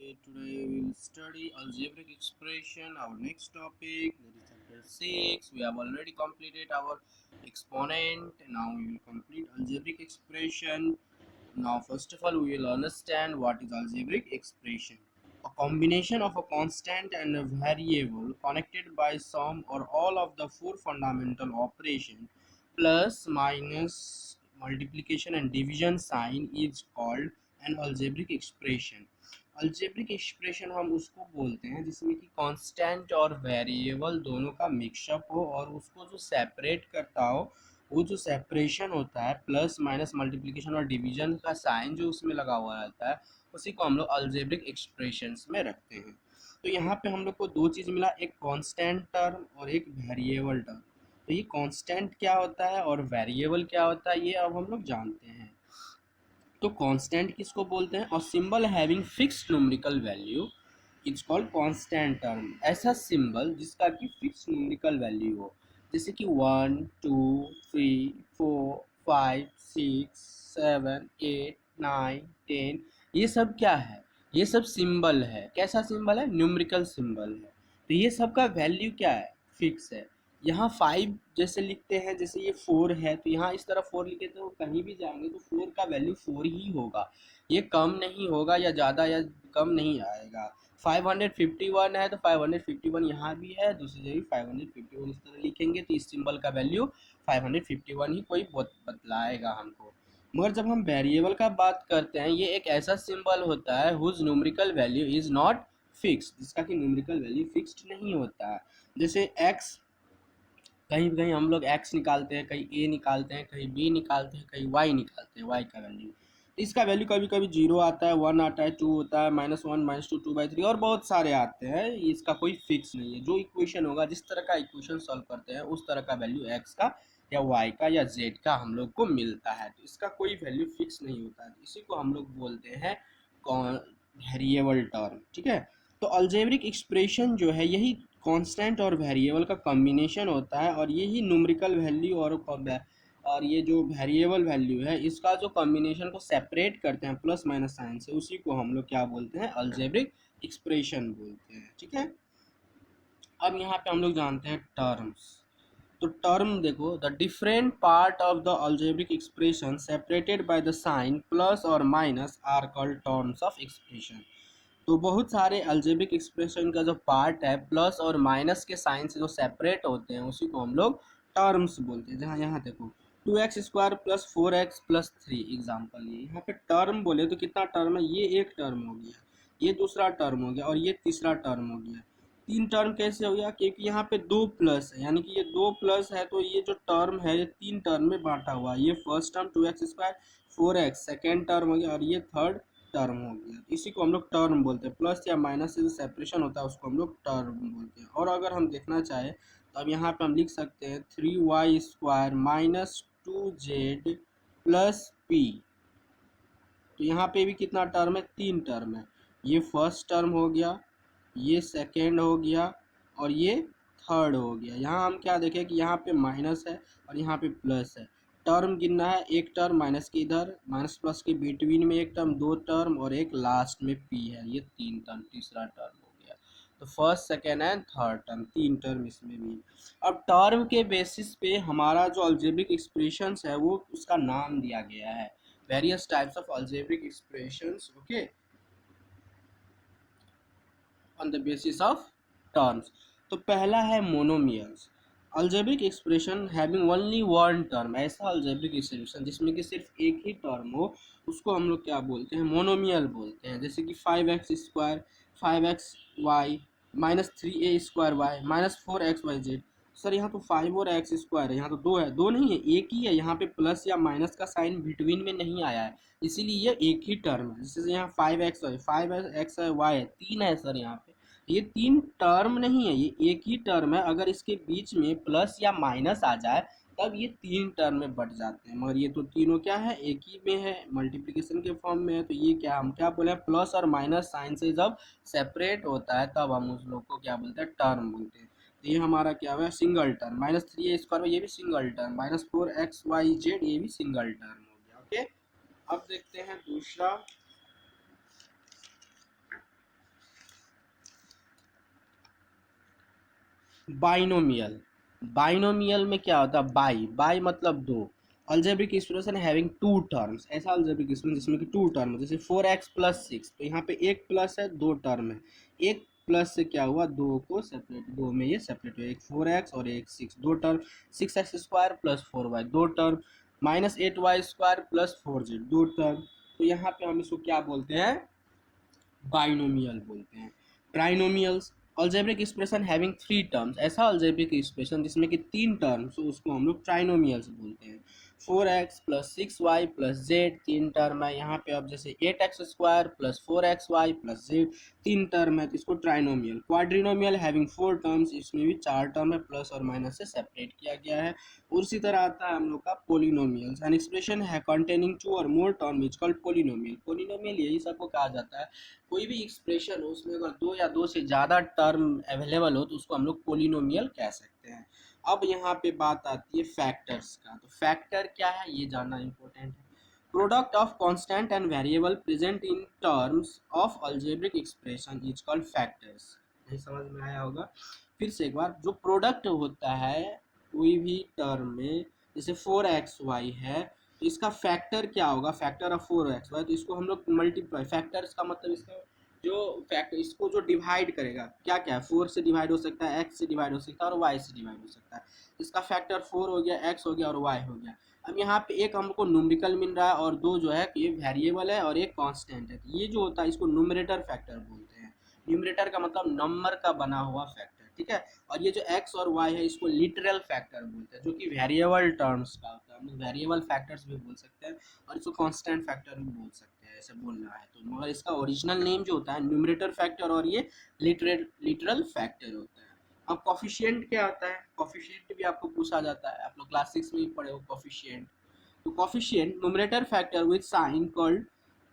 Today we will study algebraic expression, our next topic, that is chapter 6. We have already completed our exponent. Now we will complete algebraic expression. Now first of all we will understand what is algebraic expression. A combination of a constant and a variable connected by some or all of the four fundamental operations plus, minus, multiplication and division sign is called an algebraic expression. Algebraic expression हम उसको बोलते हैं जिसमें कि constant और variable दोनों का mix up हो और उसको जो सेपरेट करता हो वो जो सेपरेशन होता है प्लस माइनस मल्टीप्लिकेशन और डिवीजन का साइन जो उसमें लगा हुआ रहता है उसी को हम लोग अल्जेब्रिक एक्सप्रेशंस में रखते हैं। तो यहाँ पे हम लोग को दो चीज़ मिला, एक कांस्टेंट टर्म और एक वेरिएबल टर्म। तो ये कांस्टेंट क्या होता है और वेरिएबल क्या होता है ये अब हम लोग जानते हैं। तो कांस्टेंट किसको बोलते हैं? और symbol having fixed numerical value it's called constant term. ऐसा सिंबल जिसका कि फिक्स्ड न्यूमेरिकल वैल्यू हो, जैसे कि 1 2 3 4 5 6 7 8 9 10, ये सब क्या है? ये सब सिंबल है। कैसा सिंबल है? न्यूमेरिकल सिंबल है। तो ये सब का वैल्यू क्या है? फिक्स है। यहाँ 5 जैसे लिखते हैं, जैसे ये 4 है तो यहाँ इस तरह 4 लिखे तो कहीं भी जाएंगे तो 4 का वैल्यू 4 ही होगा, ये कम नहीं होगा या ज़्यादा या कम नहीं आएगा। 551 है तो 551 यहाँ भी है, दूसरी जगह 551 इस तरह लिखेंगे तो इस सिंबल का वैल्यू 551 ही कोई बतलाएगा हमको। मगर जब हम वेरिएबल का बात करते हैं, ये एक ऐसा सिंबल होता है whose numerical value is not fixed, जिसका कि न्यूमेरिकल वैल्यू फिक्स्ड नहीं होता है। जैसे x, कहीं कहीं हम लोग x निकालते हैं, कहीं a निकालते हैं, कहीं b निकालते हैं, कहीं y निकालते हैं, y का वैल्यू। तो इसका वैल्यू कभी कभी 0 आता है, 1 आता है, 2 होता है, -1 -2 2/3 और बहुत सारे आते हैं। इसका कोई फिक्स नहीं है। जो इक्वेशन होगा, जिस तरह का इक्वेशन सॉल्व करते हैं उस तरह का वैल्यू x का या y का या z का हम लोग को मिलता है। तो इसका कोई वैल्यू फिक्स नहीं होता है। इसी को हम लोग बोलते हैं वेरिएबल टर्म। ठीक है। तो अल्जेब्रिक एक्सप्रेशन जो है यही कांस्टेंट और वेरिएबल का कॉम्बिनेशन होता है और यही न्यूमेरिकल वैल्यू और ये जो वेरिएबल वैल्यू है इसका जो कॉम्बिनेशन को सेपरेट करते हैं प्लस माइनस साइन से, उसी को हम लोग क्या बोलते हैं? अल्जेब्रिक एक्सप्रेशन बोलते हैं। ठीक है। अब यहाँ पे हम लोग जानते हैं टर्म्स। तो टर्म देखो, the different part of the algebraic expression separated by the sign plus और minus are called terms of expression. तो बहुत सारे अल्जेब्रिक एक्सप्रेशन का जो पार्ट है प्लस और माइनस के साइन से जो सेपरेट होते हैं उसी को हम लोग टर्म्स बोलते हैं। जहाँ यहाँ देखो 2x² + 4x + 3 एग्जाम्पल, ये यहाँ पे टर्म बोले तो कितना टर्म है? ये एक टर्म हो गया, ये दूसरा टर्म हो गया और ये तीसरा टर्म हो गया। तीन टर्म कैसे हो गया? क्योंकि यहाँ पे दो प्लस है, यानी कि ये दो प्लस है तो ये जो टर्म है ये तीन टर्म में बांटा हुआ है। ये first term 2x² 4x second term हो गया और ये थर्ड टर्म हो गया। इसी को हम लोग टर्म बोलते हैं। प्लस या माइनस से जो सेपरेशन होता है उसको हम लोग टर्म बोलते हैं। और अगर हम देखना चाहें तो अब यहाँ पे हम लिख सकते हैं 3y² - 2z + p। तो यहाँ पे भी कितना टर्म है? तीन टर्म है। ये फर्स्ट टर्म हो गया, ये सेकेंड हो गया और ये थर्ड हो गया। यहाँ हम क्या देखें कि यहाँ पे माइनस है और यहाँ पे प्लस है। टर्म गिनना है, एक टर्म माइनस के इधर, माइनस प्लस के बिटवीन में एक टर्म, दो टर्म और एक लास्ट में पी है, ये तीन टर्म, तीसरा टर्म हो गया। तो first second and third term, तीन टर्म इसमें भी। अब टर्म के बेसिस पे हमारा जो अल्जेब्रिक एक्सप्रेशंस है वो उसका नाम दिया गया है, various types of algebraic expressions. Okay, on the basis of terms. तो पहला है monomials, algebraic expression having only one term. ऐसा अल्जेब्रिक एक्सप्रेशन जिसमें कि सिर्फ एक ही टर्म हो उसको हम लोग क्या बोलते हैं? मोनोमियल बोलते हैं। जैसे कि 5x² 5xy -3a² y -4xyz। Sir यहाँ तो 5 और x² है, यहाँ तो दो है, दो नहीं है, एक ही है। यहाँ पे प्लस या माइनस का साइन बिटवीन में नहीं आया है, इसीलिए ये एक ही टर्म है। जैसे यहाँ 5x है, तीन है सर यहाँ पे, ये तीन टर्म नहीं है, ये एक ही टर्म है। अगर इसके बीच में प्लस या माइनस आ जाए तब ये तीन टर्म में बढ़ जाते हैं, मगर ये तो तीनों क्या है? एक ही में है, मल्टीप्लिकेशन के फॉर्म में है। तो ये क्या, हम क्या बोले? प्लस और माइनस साइन से जब सेपरेट होता है तब हम उस लोग को क्या बोलते हैं? टर्म बोलते हैं। तो ये हमारा क्या हुआ? Single term. -3a² ये भी सिंगल टर्म, -4xyz ये भी सिंगल टर्म हो गया। ओके, अब देखते हैं दूसरा। बाइनोमियल, बाइनोमियल में क्या होता है, बाई, बाई मतलब दो। Algebraic expression having two terms, ऐसा अलजेब्रिक एक्सप्रेशन जिसमें कि टू टर्म, जैसे 4x+6, तो यहाँ पे एक प्लस है, दो टर्म है, एक प्लस से क्या हुआ, दो को सेपरेट, दो में ये सेपरेट हुआ, एक 4x और एक 6, दो टर्म, 6x² प्लस 4y, दो टर्म, -8y² प्लस 4z, दो टर्म। तो यहाँ पे हम इसको क्या बोलते हैं, बाइनोमियल बोलते हैं। Trinomials, algebraic expression having three terms, ऐसा अलजेब्रिक एक्सप्रेशन जिसमें कि तीन टर्म्स, उसको हम लोग ट्राइनोमियल्स बोलते हैं। 4x+6y+z, तीन टर्म है यहाँ पे। अब जैसे 8x² + 4xy+z, तीन टर्म है, तो इसको ट्राइनोमियल। क्वाड्रिनोमियल हैविंग फोर टर्म्स, इसमें भी चार टर्म है, प्लस और माइनस से सेपरेट किया गया है। और उसी तरह आता है हम लोग का पोलिनोमियल्स, एन एक्सप्रेशन है कंटेनिंग टू और मोर term is called polynomial. Polynomial यही सबको कहा जाता है, कोई भी एक्सप्रेशन हो उसमें अगर दो या दो से ज़्यादा टर्म अवेलेबल हो तो उसको हम लोग पोलिनोमियल कह सकते हैं। अब यहाँ पे बात आती है फैक्टर्स का, तो फैक्टर क्या है ये जानना इंपॉर्टेंट है। Product of constant and variable present in terms of algebraic expression is called factors. नहीं समझ में आया होगा, फिर से एक बार, जो प्रोडक्ट होता है कोई भी टर्म में, जैसे 4xy है, तो इसका फैक्टर क्या होगा, फैक्टर ऑफ 4xy, तो इसको हम लोग मल्टीप्लाई, फैक्टर्स का मतलब इसका जो फैक्टर, इसको जो डिवाइड करेगा, क्या क्या है, 4 से डिवाइड हो सकता है, x से डिवाइड हो सकता है और y से डिवाइड हो सकता है। इसका फैक्टर 4 हो गया, x हो गया और y हो गया। अब यहाँ पे एक हमको न्यूमेरिकल मिल रहा है और दो जो है ये वेरिएबल है और एक कांस्टेंट है, तो ये जो होता है इसको न्यूमरेटर फैक्टर बोलते हैं। न्यूमरेटर का मतलब नंबर का बना हुआ फैक्टर, ठीक है। और ये जो x और y है इसको लिटरल फैक्टर बोलते हैं, जो कि वेरिएबल टर्म्स का होता है। हम लोग वेरिएबल फैक्टर्स भी बोल सकते हैं और इसको कांस्टेंट फैक्टर भी बोल सकते हैं, ऐसे बोलना है तो। मगर इसका ओरिजिनल नेम जो होता है न्यूमरेटर फैक्टर और ये लिटरल फैक्टर होता है। अब कॉफिशिएंट क्या होता है, कॉफिशिएंट भी आपको पूछा जाता है, आप लोग क्लास 6 में ही पढ़े हो कॉफिशिएंट। तो coefficient numerator factor with sign called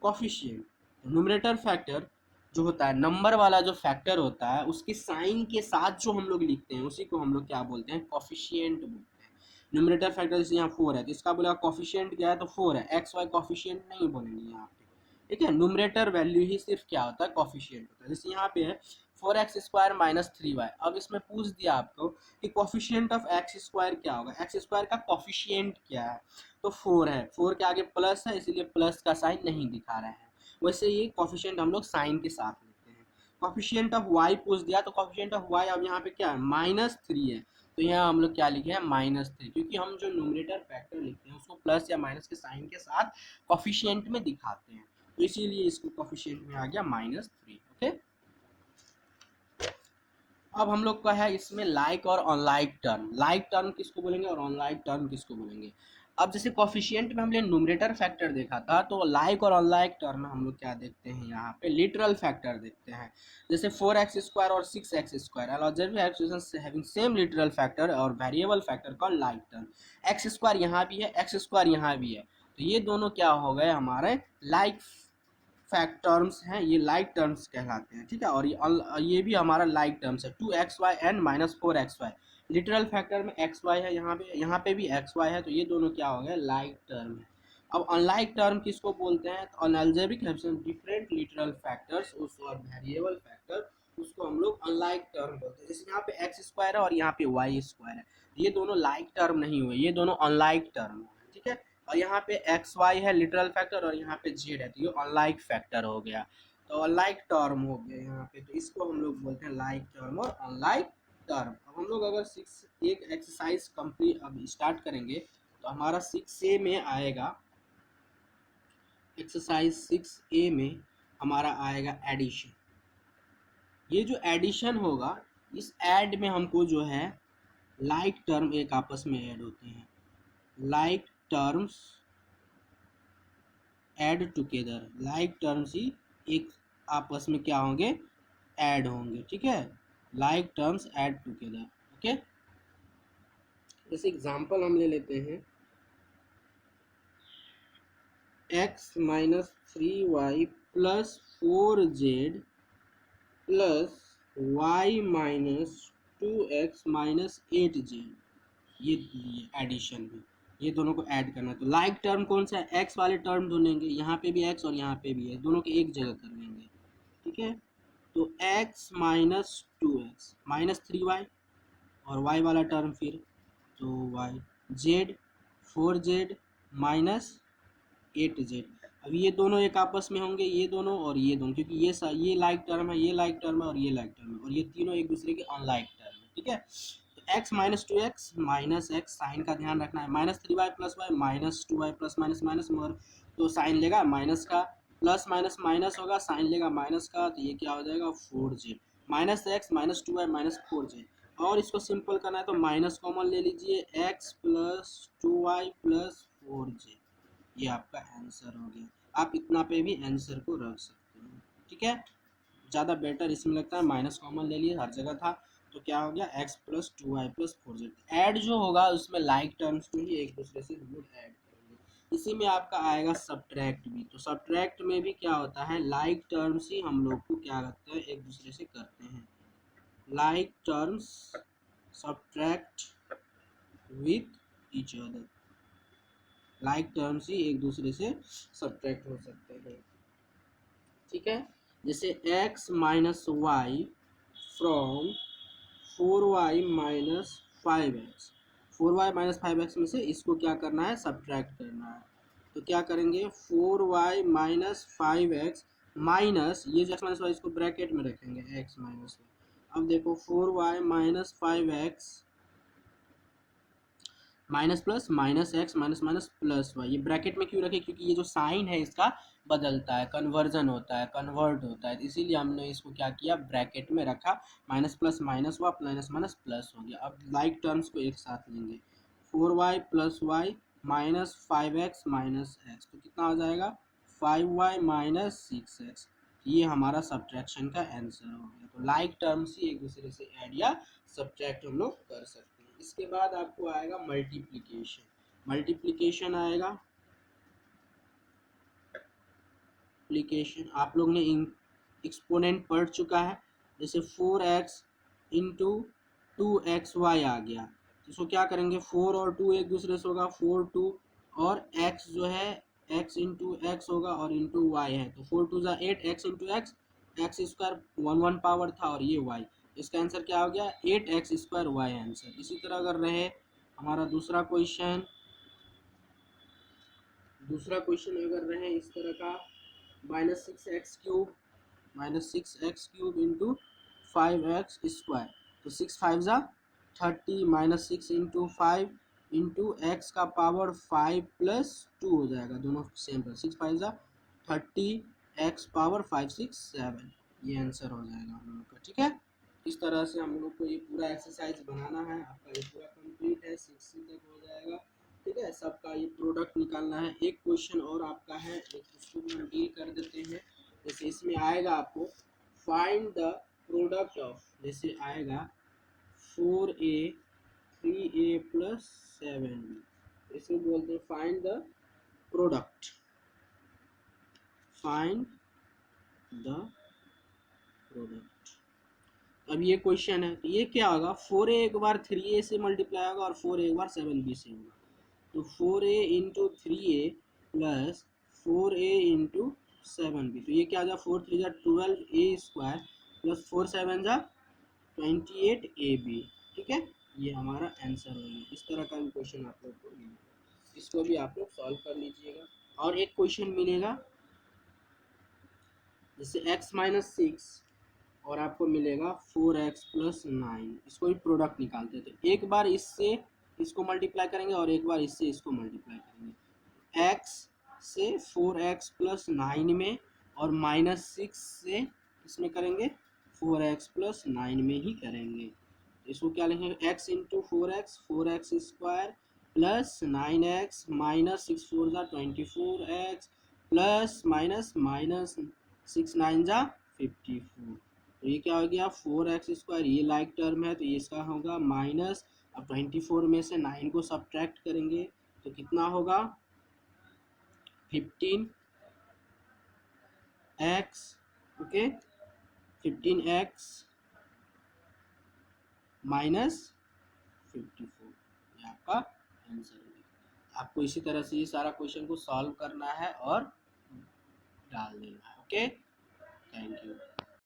coefficient. Numerator factor जो होता है, नंबर वाला जो फैक्टर होता है उसके साइन के साथ जो हम लोग लिखते हैं उसी को हम लोग क्या बोलते हैं, कॉफिशिएंट बोलते हैं। न्यूमरेटर फैक्टर जैसे यहाँ 4 है तो इसका बोला कॉफिशिएंट क्या है, तो 4 है, एक्स वाई कॉफिशिएंट नहीं बोलेंगे यहाँ पे, ठीक है। न्यूमरेटर वैल्यू ही सिर्फ क्या होता है, कॉफिशिएंट होता है। जैसे यहाँ पे है 4x² - 3y, अब इसमें पूछ दिया आपको कि कॉफिशिएंट ऑफ x² क्या होगा, x² का कॉफिशिएंट क्या है, तो 4 है, 4 के आगे प्लस है इसीलिए प्लस का साइन नहीं दिखा रहे हैं। वैसे ये कॉफिशिएंट हम लोग साइन के साथ लेते हैं। कॉफिशिएंट ऑफ y पूछ दिया, तो कॉफिशिएंट ऑफ y अब यहाँ पे क्या है, -3 है, तो यहाँ हम लोग क्या लिखे हैं, -3, क्योंकि हम जो न्यूमरेटर फैक्टर लिखते हैं उसको प्लस या माइनस के साइन के साथ कॉफिशिएंट में दिखाते हैं, तो इसीलिए इसको कॉफिशिएंट में आ गया -3, ओके। अब हम लोग का है इसमें लाइक और अनलाइक टर्म, लाइक टर्म किसको बोलेंगे और अनलाइक टर्म किसको बोलेंगे। अब जैसे कॉफिशिएंट में हमने न्यूमरेटर फैक्टर देखा था, तो लाइक और अनलाइक टर्म में हम लोग क्या देखते हैं, यहाँ पे लिटरल फैक्टर देखते हैं। जैसे 4x² और 6x², algebraic expression having same literal factor और variable factor called like term. x² यहाँ भी है, x² यहाँ भी है, तो ये दोनों क्या हो गए हमारे लाइक फैक्ट टर्म्स हैं, ये लाइक टर्म्स कहलाते हैं, ठीक है। और ये भी हमारा लाइक टर्म्स है, 2xy and -4xy, literal factor में xy है, यहाँ पे भी xy है, तो ये दोनों क्या हो गए, लाइक टर्म है। अब अनलाइक टर्म किसको बोलते हैं, तो अलजेब्रिक डिफरेंट लिटरल फैक्टर्स उस और वेरिएबल फैक्टर, उसको हम लोग अनलाइक टर्म बोलते हैं। जैसे यहाँ पे x² है और यहाँ पे y² है, ये दोनों लाइक टर्म नहीं हुए, ये दोनों अनलाइक टर्म है, ठीक है। और यहाँ पे एक्स वाई है लिटरल फैक्टर और यहाँ पे जेड है, तो ये अनलाइक फैक्टर हो गया, तो अनलाइक टर्म हो गया यहाँ पे, तो इसको हम लोग बोलते हैं लाइक टर्म और अनलाइक टर्म। अब हम लोग अगर एक एक्सरसाइज कंप्लीट अब स्टार्ट करेंगे, तो हमारा 6A में आएगा, एक्सरसाइज 6A में हमारा आएगा एडिशन। ये जो एडिशन होगा, इस ऐड में हमको जो है लाइक टर्म एक आपस में ऐड होते हैं, like terms add together, like terms ही एक आपस में क्या होंगे, ऐड होंगे, ठीक है। Like terms add together, okay. जैसे एग्जांपल हम ले लेते हैं, x - 3y + 4z + y - 2x - 8z, ये एडिशन में ये दोनों को ऐड करना है। तो लाइक टर्म कौन सा है, एक्स वाले टर्म ढूंढेंगे, यहाँ पे भी एक्स और यहाँ पे भी है, दोनों के एक जगह कर लेंगे, ठीक है। तो x - 2x - 3y और वाई वाला टर्म फिर तो Y Z 4z minus 8z। अब ये दोनों एक आपस में होंगे, ये दोनों और ये दोनों, क्योंकि ये लाइक टर्म है, ये लाइक टर्म है और ये लाइक टर्म है, और ये तीनों एक दूसरे के अनलाइक टर्म है। ठीक है, तो x minus 2x minus x, sign का ध्यान रखना है, minus 3y plus y minus 2y plus minus minus, मगर तो साइन लेगा माइनस का, प्लस माइनस माइनस होगा, साइन लेगा माइनस का, तो ये क्या हो जाएगा 4z minus x minus 2y minus 4z। और इसको सिंपल करना है तो माइनस कॉमन ले लीजिए, x plus 2y plus 4z, ये आपका आंसर हो गया। आप इतना पे भी आंसर को रख सकते हैं। ठीक है, ज़्यादा बेटर इसमें लगता है माइनस कॉमन ले लिए, हर जगह था, तो क्या हो गया x plus 2y plus 4z। Add जो होगा उसमें लाइक टर्म्स को ही एक दूसरे से हम लोग ऐड करेंगे। इसी में आपका आएगा सब्ट्रैक्ट भी, तो सब्ट्रैक्ट में भी क्या होता है, लाइक टर्म्स ही हम लोग को क्या करते हैं, एक दूसरे से करते हैं। Like terms subtract with each other, like terms ही एक दूसरे से सब्ट्रैक्ट हो सकते हैं। ठीक है, जैसे x minus y from 4y minus 5x, 4y minus 5x में से इसको क्या करना है, सब्ट्रैक्ट करना है। तो क्या करेंगे, 4y माइनस 5x माइनस, ये जो x माइनस वाई इसको ब्रैकेट में रखेंगे, x माइनस वाई। अब देखो 4y minus 5x minus plus minus x minus minus plus y, ये ब्रैकेट में क्यों रखे, क्योंकि ये जो साइन है इसका बदलता है, कन्वर्जन होता है, कन्वर्ट होता है, इसीलिए हमने इसको क्या किया, ब्रैकेट में रखा। माइनस प्लस माइनस हुआ, माइनस माइनस प्लस हो गया। अब लाइक टर्म्स को एक साथ लेंगे, 4y plus y minus 5x minus x, तो कितना हो जाएगा 5y माइनस 6x। ये हमारा सब्ट्रैक्शन का आंसर हो गया। तो लाइक टर्म्स ही एक दूसरे से ऐड या सब्ट्रैक्ट हम लोग कर सकते हैं। इसके बाद आपको आएगा मल्टीप्लिकेशन, मल्टीप्लिकेशन आएगा, मल्टीप्लिकेशन आप लोग ने एक्सपोनेंट पढ़ चुका है, जैसे 4x इंटू 2xy आ गया, तो इसको क्या करेंगे, 4 और 2 एक दूसरे से होगा, 4 2, और x जो है x इंटू एक्स होगा और इंटू वाई है, तो 4 2 8, x into x, x square 1 1 power था और ये y, इसका आंसर क्या हो गया 8x स्क्वायर वाई आंसर। इसी तरह अगर रहे हमारा दूसरा क्वेश्चन अगर रहे इस तरह का, minus 6x cube, minus 6x cube into 5x square, तो 6 5 जा 30 माइनस 6 इंटू 5 इंटू एक्स का पावर 5 प्लस 2 हो जाएगा, दोनों सेम पर, 6 5 जा 30 एक्स पावर 5 6 7, ये आंसर हो जाएगा हम लोग का। ठीक है, इस तरह से हम लोग को ये पूरा एक्सरसाइज बनाना है, आपका ये पूरा कंप्लीट है, 6 तक हो जाएगा। ठीक है, सबका ये प्रोडक्ट निकालना है। एक क्वेश्चन और आपका है, एक उसको भी हम डील कर देते हैं। जैसे इसमें आएगा आपको फाइंड द प्रोडक्ट ऑफ, जैसे आएगा 4a 3a प्लस 7b, इसे बोलते हैं find the product, find the product. अब ये क्वेश्चन है, तो ये क्या होगा, 4a एक बार 3a से मल्टीप्लाई होगा और 4a एक बार 7b से होगा, तो 4a into 3a plus 4a into 7b, तो ये क्या आ जाए 4 3 जा 12a स्क्वायर प्लस 4 7 जा 28ab। ठीक है, ये हमारा आंसर हो गया। इस तरह का भी क्वेश्चन आप लोग को मिलेगा, इसको भी आप लोग सॉल्व कर लीजिएगा। और एक क्वेश्चन मिलेगा जैसे x माइनस 6 और आपको मिलेगा 4x प्लस 9, इसको भी प्रोडक्ट निकालते थे, एक बार इससे इसको मल्टीप्लाई करेंगे और एक बार इससे इसको मल्टीप्लाई करेंगे, x से 4x प्लस 9 में और माइनस 6 से इसमें करेंगे 4x प्लस 9 में ही करेंगे, तो इसको क्या लिखेंगे x into 4x square plus 9x minus 6 4 जा 24x प्लस माइनस माइनस 6 9 जा 54, तो ये क्या हो गया 4x स्क्वायर, ये लाइक टर्म है तो ये इसका होगा माइनस, अब 24 में से 9 को सब्ट्रैक्ट करेंगे तो कितना होगा 15x, ओके 15x माइनस 54, ये आपका आंसर है। आपको इसी तरह से ये सारा क्वेश्चन को सॉल्व करना है और डाल देना है। Okay, thank you.